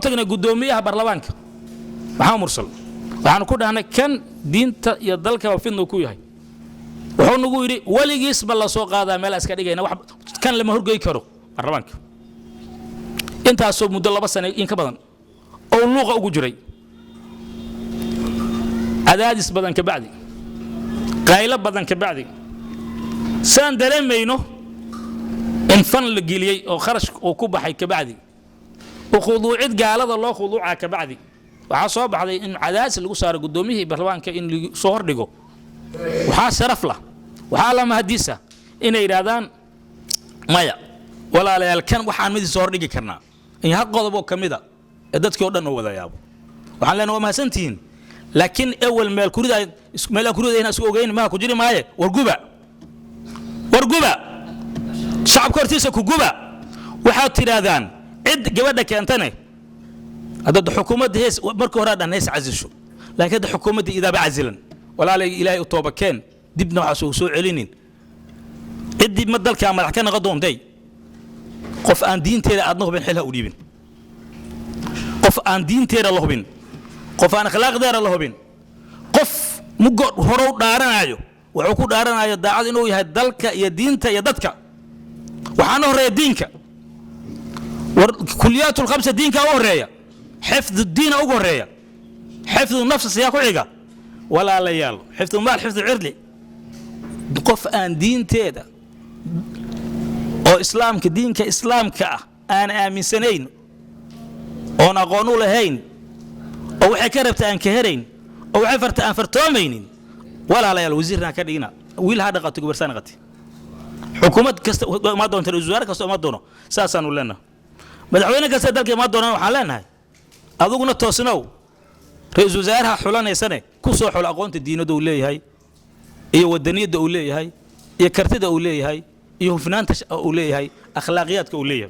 تجنا قدوميها برلمانك محمد مرسل waxaan ku dhahnay kan diinta iyo dalka waa fidno ku yahay wuxuu nagu yiri waligiis bal la soo qaadaa meel iska dhigayna wax kan lama horgeey karo barlamaanka intaas oo muddo 2 sano in ka badan oo luuqa ugu jiray cadaadis badan ka bacdi qaylo badan ka bacdi saan dareemayno in fan la geliyay oo kharash oo ku baxay ka bacdi oo khuduucid gaalada loo khuduuca ka bacdi waxa soo baxday in cadaadis lagu saaro gudoomiyihii barlamaanka in soo hordhigo waxa sharaf la waxa la mahadiisa inay yiraahdaan maya walaalayaal kan waxaan mid soo hordhigi karnaa in hal qodob oo kamida ee dadkii oo dhan oo wada yaabo waxaan leenahay waa mahadsantiin laakiin awal meel kurida inaa isku ogeyn ma ku jiri maaye warguba shacabka hortiisa ku guba waxa tiraadaan cid gabadha keentane هذا الحكومة هيس مركو هذا الناس عزشوا لكن هذا الحكومة إذا بعزلا ولا لا إلهي أطوبة كان دبنا وحسوا سوء علينين إدي مدل كامل حكينا غضون دي قف أن دين تيرا أدنه بين حلها أوليبين قف أن دين تيرا الله بين قف أن أخلاق دار الله بين قف مقر هرو دارنا عيو وعكو دارنا عيو داعاد إنه يهدلك يا دينتا يا دتك وحانه رأي دينك كليات الخمسة دينك أو رأي حفظ الدين أو قرية حفظ النفس سياكو عيقا ولا ليال حفظ المال حفظ العرلي قف أن دين تيدا أو إسلام كدين كإسلام أنا آمن سنين أو نقونو لهين أو حكربت أن كهرين أو عفرت أن فرتومين ولا ليال وزيرنا كدينا ويل هذا قد تقبر سنغتي حكومة ما دون تلوزوار كستو ما دونه ساسا ولنا مدعوينك كستدلك ما دونه وحالنا أدوغنا توسنو رئيس وزراء حولنا سنة كسو حول أقوانت الدين دولي هاي إيه والدنيا دولي هاي إيه كرتي دولي هاي إيه فنان دولي هاي أخلاقيات دولية